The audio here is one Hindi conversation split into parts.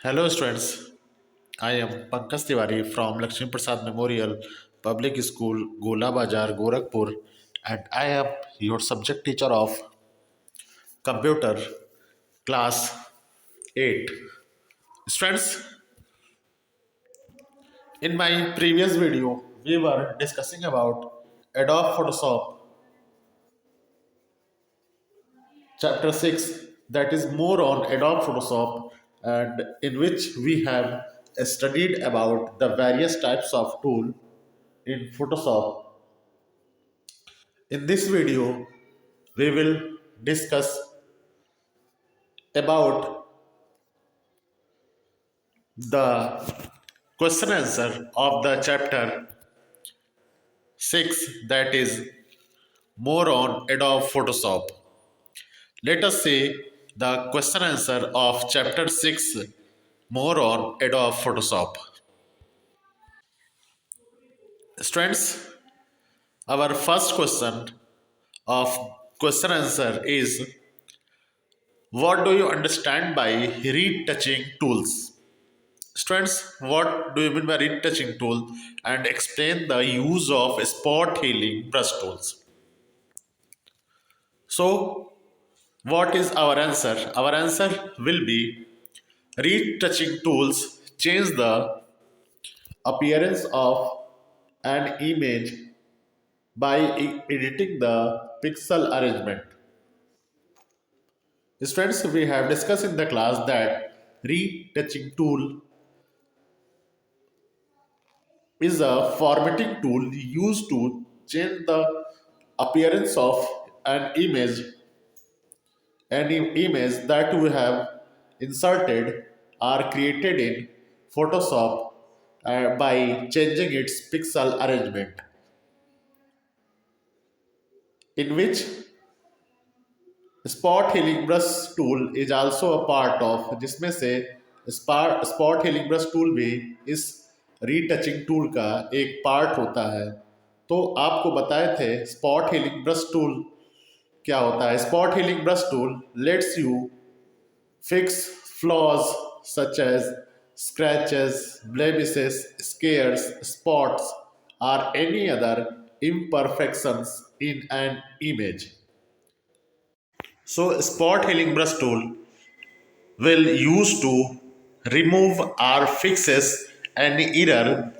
Hello students, I am Pankaj Tiwari from Lakshmi Prasad Memorial Public School, Gola Bazar, Gorakhpur, and I am your subject teacher of Computer Class 8. Students, in my previous video, we were discussing about Adobe Photoshop chapter 6, that is more on Adobe Photoshop, and in which we have studied about the various types of tool in Photoshop. In this video, we will discuss about the question answer of the chapter 6, that is more on Adobe Photoshop. Let us see the question answer of chapter 6, more on Adobe Photoshop. Students, our first question of question answer is, what do you understand by retouching tools? Students, what do you mean by retouching tool, and explain the use of spot healing brush tools? So, what is our answer? Our answer will be retouching tools change the appearance of an image by editing the pixel arrangement. Students, we have discussed in the class that retouching tool is a formatting tool used to change the appearance of an image, any image that we have inserted or created in Photoshop by changing its pixel arrangement, in which spot healing brush tool is also a part of, जिसमें से spot healing brush tool भी इस रीटचिंग टूल का एक पार्ट होता है। तो आपको बताए थे स्पॉट हीलिंग ब्रश टूल क्या होता है। Spot healing brush tool lets you fix flaws such as scratches, blemishes, scares, spots, or any other imperfections in an image. So, spot healing brush tool will use to remove or fixes any error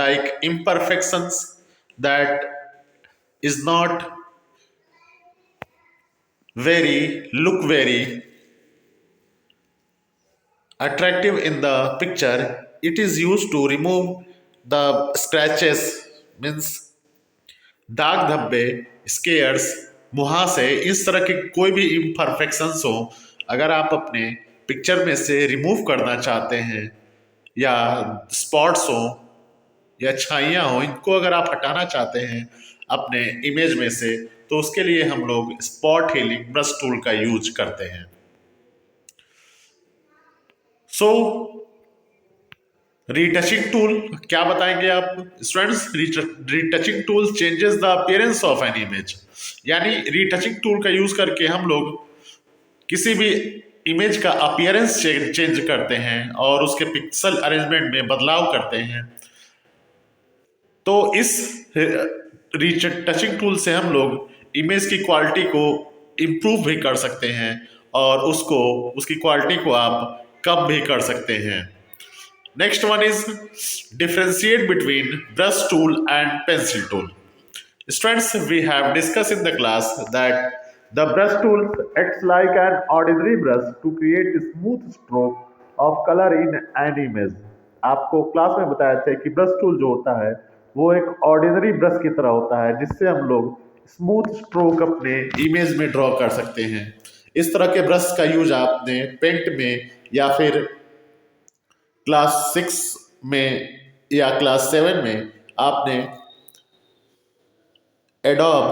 like imperfections that is not very attractive in the picture. It is used to remove the scratches, means दाग धब्बे, स्केयर्स, मुहासे, इस तरह के कोई भी इम्परफेक्शंस हो, अगर आप अपने पिक्चर में से रिमूव करना चाहते हैं, या स्पॉट्स हो या छाइयाँ हो, इनको अगर आप हटाना चाहते हैं अपने इमेज में से, तो उसके लिए हम लोग स्पॉट हीलिंग ब्रश टूल का यूज करते हैं। सो रीटचिंग टूल क्या बताएंगे आप students? Retouching tool changes the appearance of an image, यानी रीटचिंग टूल का यूज करके हम लोग किसी भी इमेज का अपीयरेंस चेंज करते हैं और उसके पिक्सल अरेंजमेंट में बदलाव करते हैं। तो इस रीटचिंग टूल से हम लोग इमेज की क्वालिटी को इम्प्रूव भी कर सकते हैं और उसकी क्वालिटी को आप कम भी कर सकते हैं। Next one is differentiate between brush tool and pencil tool. Students, we have discussed in the class that the brush tool acts like an ordinary brush to create a smooth stroke of color in an image. आपको क्लास में बताया था कि ब्रश टूल जो होता है वो एक ऑर्डिनरी ब्रश की तरह होता है, जिससे हम लोग स्मूथ स्ट्रोक अपने इमेज में ड्रॉ कर सकते हैं। इस तरह के ब्रश का यूज आपने पेंट में या फिर क्लास 6 में या क्लास 7 में आपने एडोब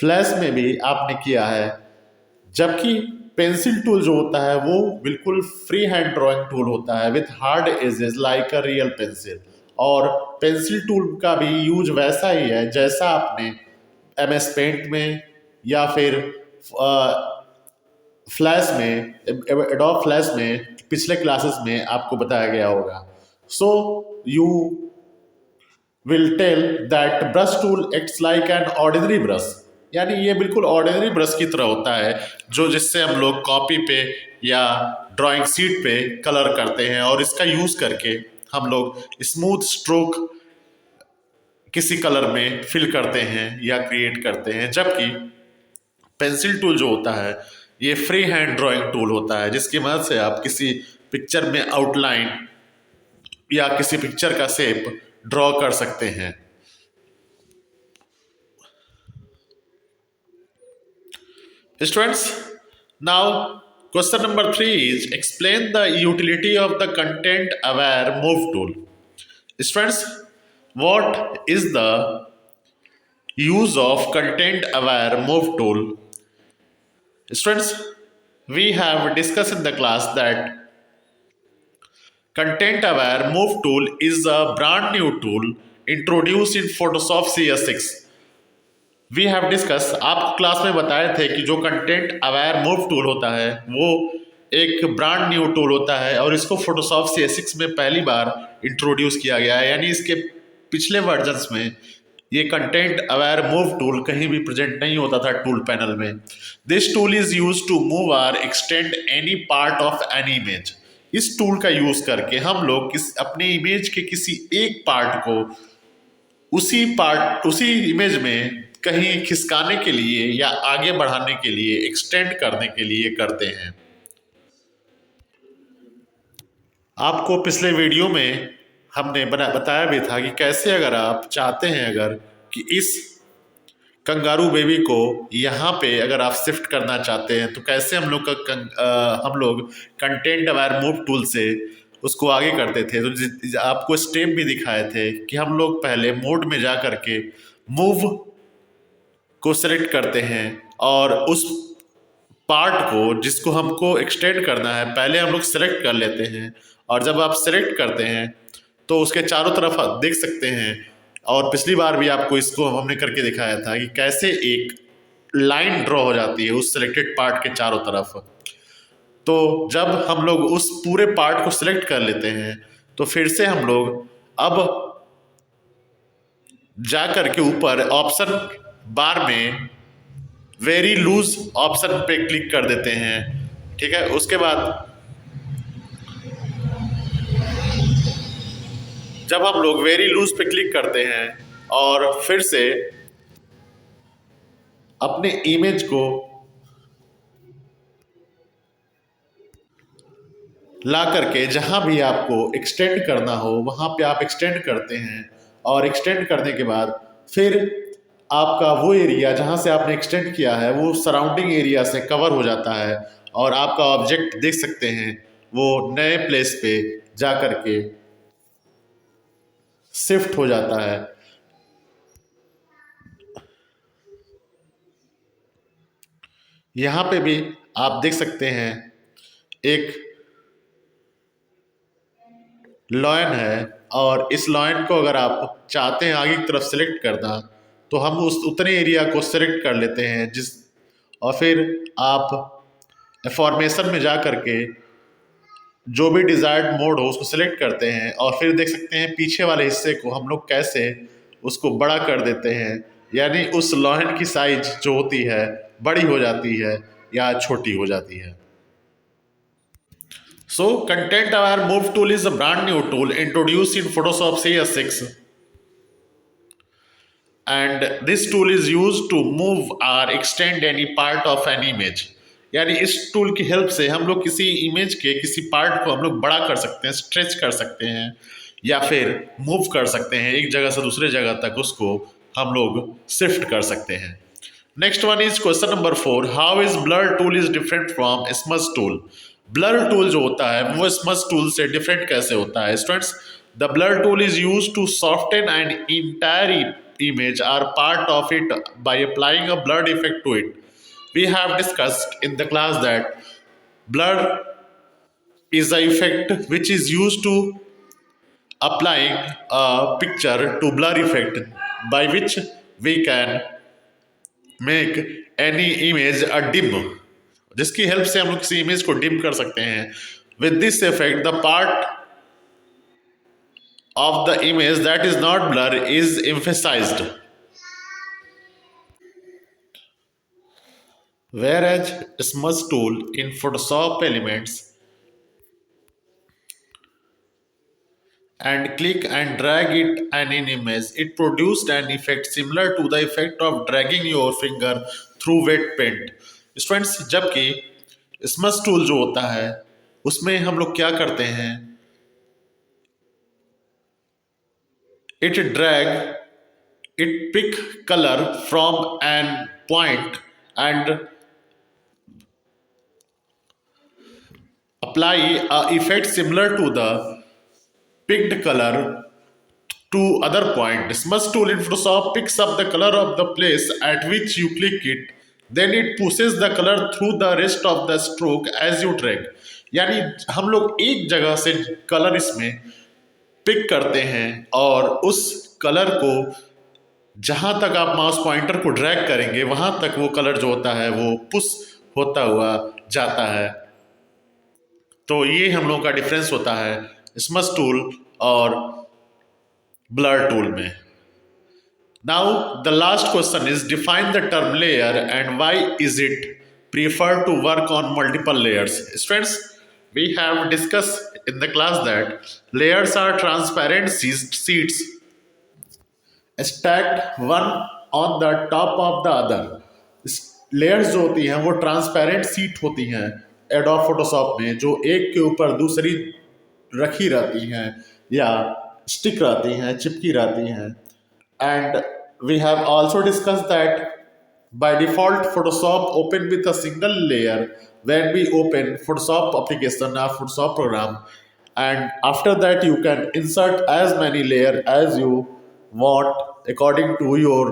फ्लैश में भी आपने किया है, जबकि पेंसिल टूल जो होता है वो बिल्कुल फ्री हैंड ड्राइंग टूल होता है with hard edges like a real pencil. और पेंसिल टूल का भी यूज वैसा ही है जैसा आपने MS पेंट में या फिर फ्लैश में, एडोब फ्लैश में पिछले क्लासेस में आपको बताया गया होगा। So you will tell that brush tool acts like an ordinary brush, यानी ये बिल्कुल ऑर्डिनरी ब्रश की तरह होता है, जो जिससे हम लोग कॉपी पे या ड्राइंग शीट पे कलर करते हैं और इसका यूज करके हम लोग स्मूथ स्ट्रोक किसी कलर में फिल करते हैं या क्रिएट करते हैं। जबकि पेंसिल टूल जो होता है ये फ्री हैंड ड्राइंग टूल होता है, जिसकी मदद से आप किसी पिक्चर में आउटलाइन या किसी पिक्चर का शेप ड्रॉ कर सकते हैं। Students, now question number 3 is explain the utility of the content aware move tool. Students, what is the use of content aware move tool? Students, we have discussed in the class that content aware move tool is a brand new tool introduced in Photoshop CS6. We have discussed, आप क्लास में बताए थे कि जो कंटेंट अवेयर मूव टूल होता है वो एक ब्रांड न्यू टूल होता है और इसको फोटोशॉप CS6 में पहली बार इंट्रोड्यूस किया गया है, यानी इसके पिछले वर्जन्स में ये कंटेंट अवेयर मूव टूल कहीं भी प्रेजेंट नहीं होता था टूल पैनल में। This tool is use to move or extend any part of an image. इस टूल का यूज करके हम लोग अपने इमेज के किसी एक पार्ट को उसी इमेज में कहीं खिसकाने के लिए या आगे बढ़ाने के लिए, एक्सटेंड करने के लिए करते हैं। आपको पिछले वीडियो में हमने बताया भी था कि कैसे अगर आप चाहते हैं अगर कि इस कंगारू बेबी को यहाँ पे अगर आप शिफ्ट करना चाहते हैं तो कैसे हम लोग कंटेंट अवेयर मूव टूल से उसको आगे करते थे। तो आपको स्टेप भी दिखाए थे कि हम लोग पहले मोड में जा करके मूव को सिलेक्ट करते हैं और उस पार्ट को जिसको हमको एक्सटेंड करना है पहले हम लोग सिलेक्ट कर लेते हैं, और जब आप सिलेक्ट करते हैं तो उसके चारों तरफ आप देख सकते हैं, और पिछली बार भी आपको इसको हमने करके दिखाया था कि कैसे एक लाइन ड्रॉ हो जाती है उस सिलेक्टेड पार्ट के चारों तरफ। तो जब हम लोग उस पूरे पार्ट को सिलेक्ट कर लेते हैं तो फिर से हम लोग अब जा करके ऊपर ऑप्शन बार में वेरी लूज ऑप्शन पे क्लिक कर देते हैं। ठीक है, उसके बाद जब हम लोग वेरी लूज पे क्लिक करते हैं और फिर से अपने इमेज को ला करके जहां भी आपको एक्सटेंड करना हो वहां पे आप एक्सटेंड करते हैं, और एक्सटेंड करने के बाद फिर आपका वो एरिया जहां से आपने एक्सटेंड किया है वो सराउंडिंग एरिया से कवर हो जाता है और आपका ऑब्जेक्ट देख सकते हैं वो नए प्लेस पे जा करके शिफ्ट हो जाता है। यहां पे भी आप देख सकते हैं एक लॉयन है, और इस लॉयन को अगर आप चाहते हैं आगे की तरफ सेलेक्ट करना तो हम उस उतने एरिया को सेलेक्ट कर लेते हैं और फिर आप फॉर्मेशन में जा करके जो भी डिजायर्ड मोड हो उसको सिलेक्ट करते हैं, और फिर देख सकते हैं पीछे वाले हिस्से को हम लोग कैसे उसको बड़ा कर देते हैं, यानी उस लॉयन की साइज जो होती है बड़ी हो जाती है या छोटी हो जाती है। So, content aware move tool is a brand new tool introduced in Photoshop CS6, and this tool is used to move or extend any part of an image। यानी इस टूल की हेल्प से हम लोग किसी इमेज के किसी पार्ट को हम लोग बड़ा कर सकते हैं, स्ट्रेच कर सकते हैं या फिर मूव कर सकते हैं, एक जगह से दूसरे जगह तक उसको हम लोग शिफ्ट कर सकते हैं। Next one is question number 4, how is blur tool is different from smudge tool. Blur tool जो होता है वो स्मज टूल से डिफरेंट कैसे होता है। Students, the blur tool is use to soften an entire image or part of it by applying a blurred effect to it. We have discussed in the class that blur is the effect which is used to applying a picture to blur effect, by which we can make any image a dim, जिसकी हेल्प से हम लोग किसी इमेज को डिम कर सकते हैं। With this effect the part of the image that is not blur is emphasized, whereas smudge tool in Photoshop Elements and click and drag it an in image, it produced an effect similar to the effect of dragging your finger through wet paint. Students, जबकि स्मज टूल जो होता है उसमें हम लोग क्या करते हैं, it drag, it pick color from an point and apply a effect similar to the picked color to other point. Smudge tool in Photoshop picks up the color of the place at which you click it, then it pushes the color through the rest of the stroke as you drag. यानी हम लोग एक जगह से कलर इसमें पिक करते हैं और उस कलर को जहां तक आप माउस पॉइंटर को ड्रैग करेंगे वहां तक वो कलर जो होता है वो पुश होता हुआ जाता है। तो ये हम लोगों का डिफरेंस होता है स्मज टूल और ब्लर टूल में। Now the last question is define the term layer and why is it prefer to work on multiple layers. Students, we have discuss in the class that layers are transparent sheets stacked one on the top of the other. Layers जो होती हैं वो ट्रांसपेरेंट सीट होती हैं एडोब फोटोशॉप में, जो एक के ऊपर दूसरी रखी रहती हैं या स्टिक रहती हैं, चिपकी रहती हैं। And we have also discuss that by default Photoshop open with a single layer when we open Photoshop application or Photoshop program, and after that you can insert as many layers as you want according to your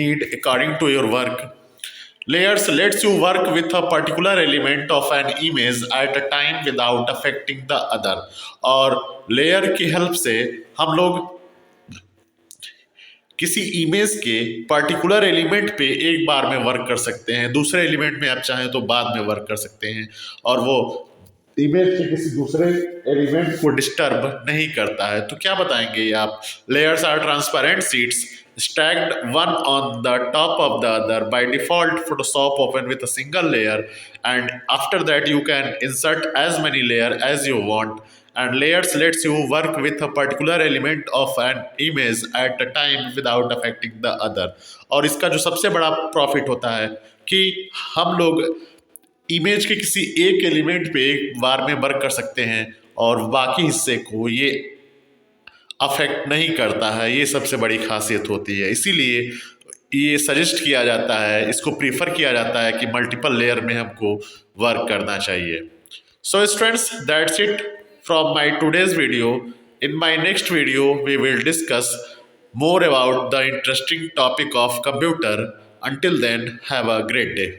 need, according to your work. Layers lets you work with a particular element of an image at a time without affecting the other. और layer की help से हम लोग किसी इमेज के पर्टिकुलर एलिमेंट पे एक बार में वर्क कर सकते हैं, दूसरे एलिमेंट में आप चाहें तो बाद में वर्क कर सकते हैं, और वो इमेज के किसी दूसरे एलिमेंट को डिस्टर्ब नहीं करता है। तो क्या बताएंगे आप? Layers are transparent sheets stacked one on the top of the other. By default Photoshop open with a single layer, and after that you can insert as many layers as you want, and layers lets you work with a particular element of an image at a time without affecting the other. और इसका जो सबसे बड़ा प्रॉफिट होता है कि हम लोग इमेज के किसी एक एलिमेंट पे एक बार में वर्क कर सकते हैं और बाकी हिस्से को ये अफेक्ट नहीं करता है। ये सबसे बड़ी खासियत होती है, इसीलिए ये सजेस्ट किया जाता है, इसको प्रीफर किया जाता है कि मल्टीपल लेयर में हमको वर्क करना चाहिए। So students, that's it from my today's video. In my next video we will discuss more about the interesting topic of computer. Until then, have a great day.